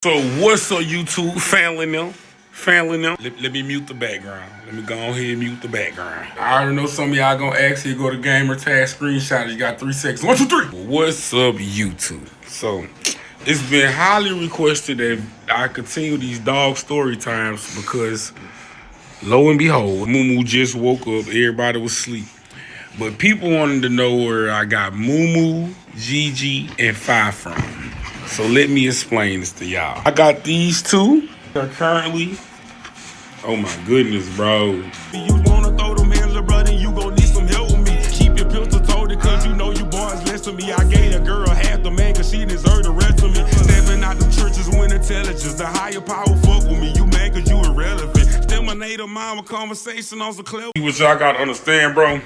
So what's up, YouTube? Family them. Let me mute the background. Let me go on here and mute the background. I already know some of y'all gonna ask you to go to gamer tag screenshot. You got 3 seconds. 1, 2, 3. What's up, YouTube? So it's been highly requested that I continue these dog story times because lo and behold, MooMoo just woke up. Everybody was asleep. But people wanted to know where I got MooMoo, GG, and 5 from. So let me explain this to y'all. I got these two. They're currently, oh my goodness, bro. You wanna throw them hands, little brother, you gon' need some help with me. Keep your pistol toted, cause you know you boys less to me. I gave a girl half the man, cause she deserved the rest of me. Stepping out the churches with intelligence, the higher power fuck with me. You mad cause you irrelevant. Still my native mama conversation on some clever. What y'all gotta understand, bro.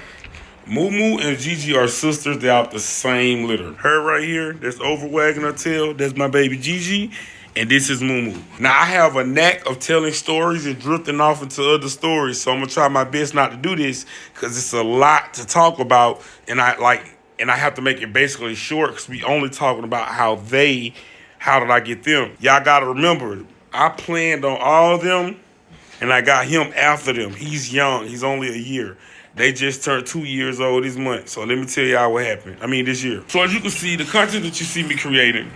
MooMoo and GG are sisters. They're out the same litter. Her right here, that's over wagging her tail, that's my baby GG, and this is MooMoo. Now, I have a knack of telling stories and drifting off into other stories, so I'm gonna try my best not to do this because it's a lot to talk about, and I have to make it basically short because we only talking about how did I get them. Y'all gotta remember, I planned on all of them, and I got him after them. He's young. He's only a year. They just turned 2 years old this month. So let me tell y'all what happened. This year. So as you can see, the content that you see me creating,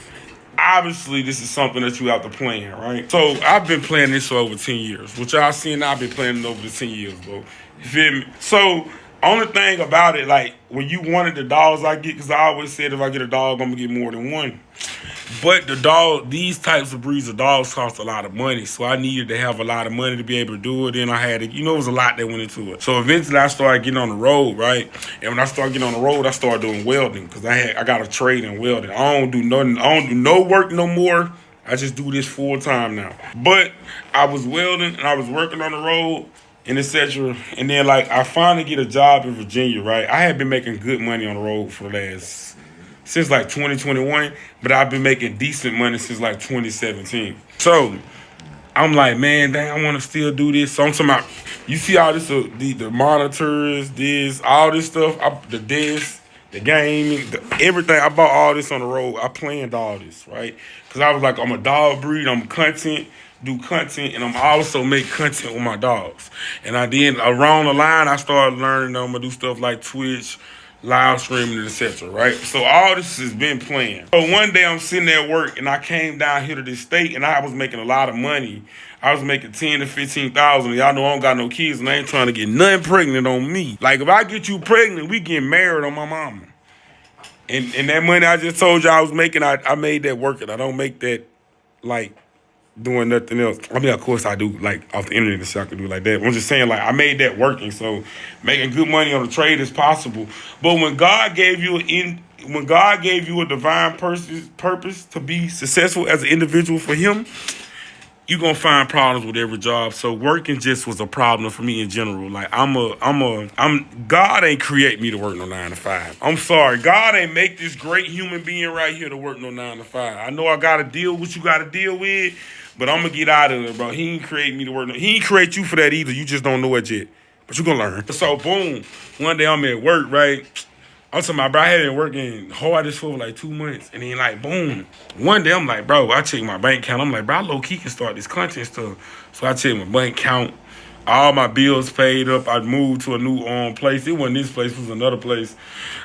obviously this is something that you have to plan, right? So I've been playing this for over 10 years. What y'all seeing, I've been playing it over the 10 years, bro. You feel me? So only thing about it, like when you wanted the dogs I get, because I always said if I get a dog, I'm gonna get more than one. But the dog, these types of breeds of dogs cost a lot of money. So I needed to have a lot of money to be able to do it. Then I had to, it was a lot that went into it. So eventually I started getting on the road, right? And when I started getting on the road, I started doing welding because I got a trade in welding. I don't do nothing. I don't do no work no more. I just do this full time now. But I was welding and I was working on the road and etc. And then I finally get a job in Virginia, right? I had been making good money on the road for the last since 2021, but I've been making decent money since 2017. So I'm like, man, dang, I want to still do this. So I'm talking about, you see all this, the monitors, all this stuff, the disc, the gaming, everything. I bought all this on the road. I planned all this, right? Because I was like, I'm a dog breed, I'm do content, and I'm also make content with my dogs. And I did, around the line, I started learning I'm gonna do stuff like Twitch, live streaming, etc. Right? So all this has been planned. So one day I'm sitting at work and I came down here to this state and I was making a lot of money. I was making 10 to 15,000. Y'all know I don't got no kids and I ain't trying to get nothing pregnant on me. Like if I get you pregnant, we get married on my mama. And that money I just told you I was making, I made that working. I don't make that doing nothing else. Of course I do, off the internet and shit, I can do like that. I'm just saying, I made that working, so making good money on the trade is possible. But when God gave you a divine purpose to be successful as an individual for Him, you're gonna find problems with every job. So working just was a problem for me in general. God ain't create me to work no 9 to 5. I'm sorry, God ain't make this great human being right here to work no 9 to 5. I know I gotta deal with what you gotta deal with, but I'm gonna get out of it, bro. He ain't create me to work. He ain't create you for that either. You just don't know it yet. But you're gonna learn. So boom, one day I'm at work, right? I'm talking about, bro, I had been working hardest for 2 months. And then boom. One day I'm like, bro, I check my bank account. I'm like, bro, I low-key can start this content stuff. So I check my bank account. All my bills paid up. I moved to a new place. It wasn't this place, it was another place.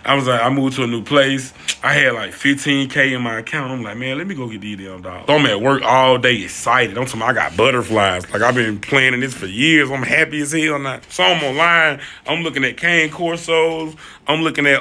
I moved to a new place. I had 15K in my account. I'm like, man, let me go get these damn dogs. So I'm at work all day excited. I'm talking about, I got butterflies. I've been planning this for years. I'm happy as hell now. So I'm online. I'm looking at cane corsos. I'm looking at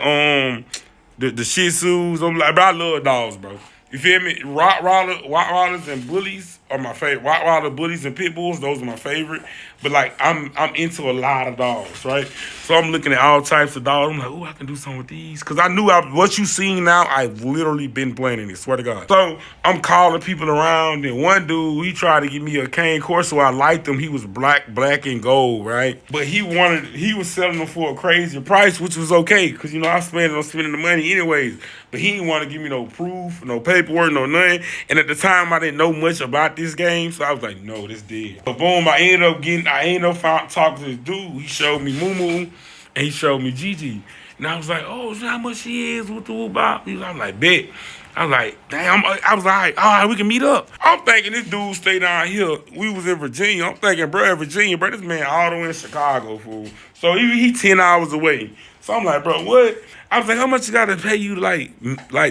the Shih Tzus. I'm like, bro, I love dogs, bro. You feel me? Rottweilers and bullies are my favorite. Rottweiler, bullies, and pit bulls, those are my favorite. But I'm into a lot of dogs, right? So I'm looking at all types of dogs. I'm like, oh, I can do something with these. Because I knew what you seen now, I've literally been planning it, swear to God. So I'm calling people around, and one dude, he tried to give me a cane corso. I liked him. He was black and gold, right? But he was selling them for a crazy price, which was okay. Because, I spending the money anyways. But he didn't want to give me no proof, no paperwork, no nothing. And at the time, I didn't know much about this game. So I was like, no, this dead. So boom, I ended up talking to this dude. He showed me MooMoo and he showed me GG. And I was like, oh, so how much she is with the about? I'm like, bet. I was like, damn, I was like, all right, we can meet up. I'm thinking this dude stay down here. We was in Virginia. I'm thinking, bro, in Virginia, bro, this man all the way in Chicago, fool. So he 10 hours away. So I'm like, bro, what? I was like, how much you gotta pay you like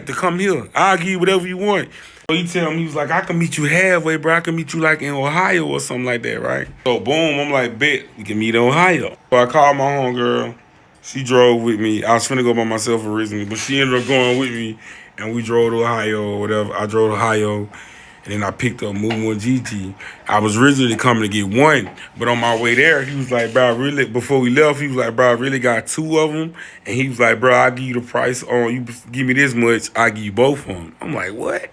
to come here? I'll give you whatever you want. So he tell me, he was like, I can meet you halfway, bro. I can meet you like in Ohio or something like that, right? So boom, I'm like, bet, we can meet in Ohio. So I called my homegirl. She drove with me. I was finna go by myself originally, but she ended up going with me, and we drove to Ohio or whatever. I drove to Ohio, and then I picked up MooMoo and GG. I was originally coming to get one, but on my way there, he was like, bro, I really, before we left, he was like, bro, I really got two of them, and he was like, bro, I'll give you the price on, you give me this much, I'll give you both of them. I'm like, what?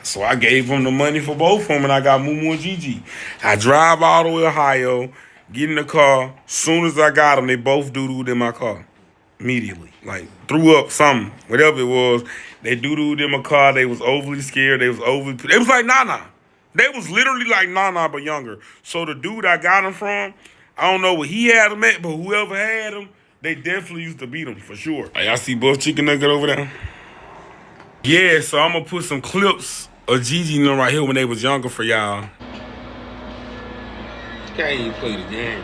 So I gave him the money for both of them, and I got MooMoo and GG. I drive all the way to Ohio, get in the car. Soon as I got them, they both doo-dooed in my car. Immediately. Like, threw up something. Whatever it was. They doo-dooed in my car. They was overly scared. They was like Nana. They was literally like Nana, but younger. So the dude I got them from, I don't know what he had them at, but whoever had them, they definitely used to beat them, for sure. Like, y'all see Buff Chicken Nugget over there? Yeah, so I'm going to put some clips of Gigi and them right here when they was younger for y'all. Can't even play the game.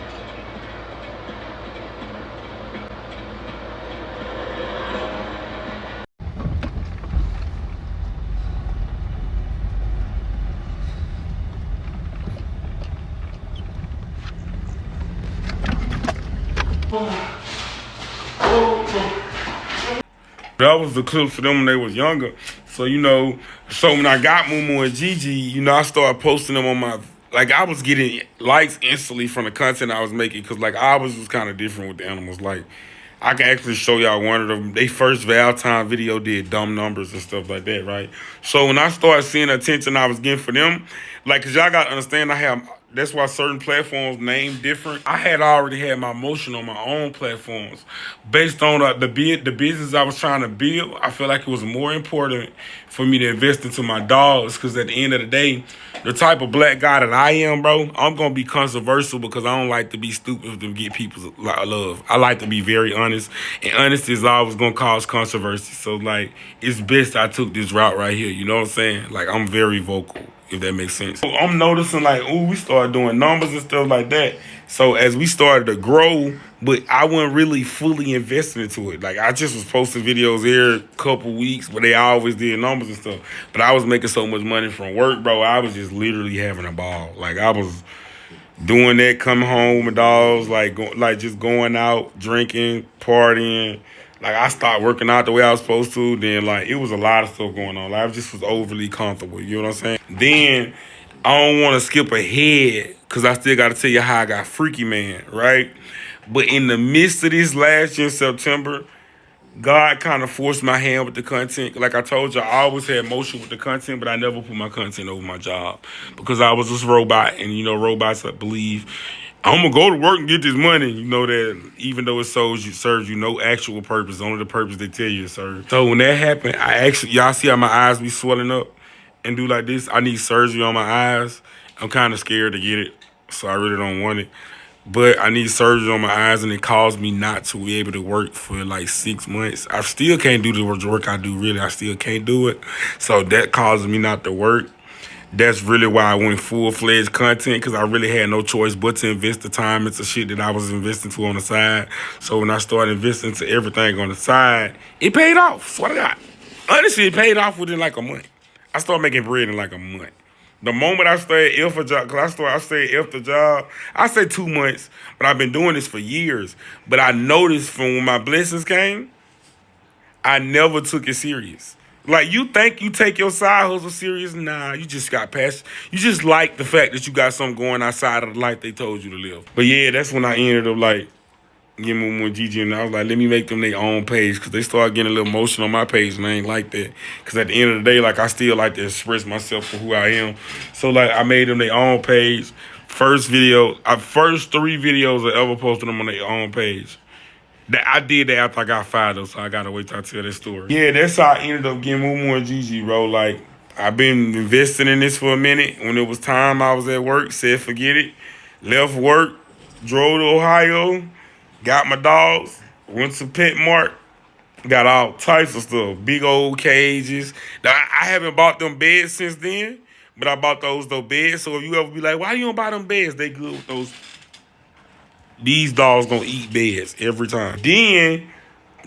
That was the clips for them when they was younger. So, you know, so when I got MooMoo and GG, you know, I started posting them on my, like, I was getting likes instantly from the content I was making because, like, I was kind of different with the animals. Like, I can actually show y'all one of them. They first Valentine video did dumb numbers and stuff like that, right? So when I started seeing the attention I was getting for them, like, because y'all got to understand, that's why certain platforms name different. I had already had my motion on my own platforms. Based on the business I was trying to build, I feel like it was more important for me to invest into my dogs because at the end of the day, the type of black guy that I am, bro, I'm going to be controversial because I don't like to be stupid to get people's love. I like to be very honest, and honesty is always going to cause controversy. So, like, it's best I took this route right here. You know what I'm saying? Like, I'm very vocal, if that makes sense. So I'm noticing, like, ooh, we started doing numbers and stuff like that. So as we started to grow, but I wasn't really fully invested into it. Like, I just was posting videos every couple weeks, but they always did numbers and stuff. But I was making so much money from work, bro. I was just literally having a ball. Like, I was doing that, coming home with dogs, like just going out, drinking, partying. Like, I started working out the way I was supposed to. Then, like, it was a lot of stuff going on. Like, I just was overly comfortable. You know what I'm saying? Then, I don't want to skip ahead because I still got to tell you how I got Freaky Man, right? But in the midst of this last year in September, God kind of forced my hand with the content. Like I told you, I always had motion with the content, but I never put my content over my job because I was this robot. And, you know, robots that believe I'm going to go to work and get this money. You know that even though it serves you no actual purpose, only the purpose they tell you it serves. So when that happened, y'all see how my eyes be swelling up and do like this? I need surgery on my eyes. I'm kind of scared to get it, so I really don't want it. But I need surgery on my eyes, and it caused me not to be able to work for like 6 months. I still can't do the work I do, really. I still can't do it. So that causes me not to work. That's really why I went full-fledged content, because I really had no choice but to invest the time into shit that I was investing to on the side. So when I started investing to everything on the side, it paid off, swear to God. Honestly, it paid off within like a month. I started making bread in like a month. The moment I stayed F a job, because I stayed F the job, I say 2 months, but I've been doing this for years. But I noticed from when my blessings came, I never took it serious. Like, you think you take your side hustle serious? Nah, you just got past. You just like the fact that you got something going outside of the life they told you to live. But yeah, that's when I ended up like getting MooMoo and GG, and I was like, let me make them their own page, because they started getting a little emotion on my page, and I ain't like that. Because at the end of the day, like, I still like to express myself for who I am. So, like, I made them their own page. First 3 videos I ever posted them on their own page. I did that after I got fired, though, so I got to wait till I tell that story. Yeah, that's how I ended up getting MooMoo and GG, bro. Like, I've been investing in this for a minute. When it was time, I was at work, said forget it. Left work, drove to Ohio, got my dogs, went to Pet Mart, Got all types of stuff. Big old cages. Now, I haven't bought them beds since then, but I bought those beds. So if you ever be like, why you don't buy them beds? They good with those. These dogs gonna eat beds every time. Then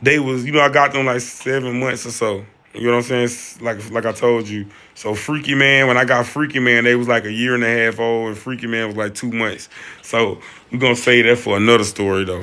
they was, I got them like 7 months or so. You know what I'm saying? Like I told you. So Freaky Man, when I got Freaky Man, they was like 1.5 years old, and Freaky Man was like 2 months. So we're gonna say that for another story though.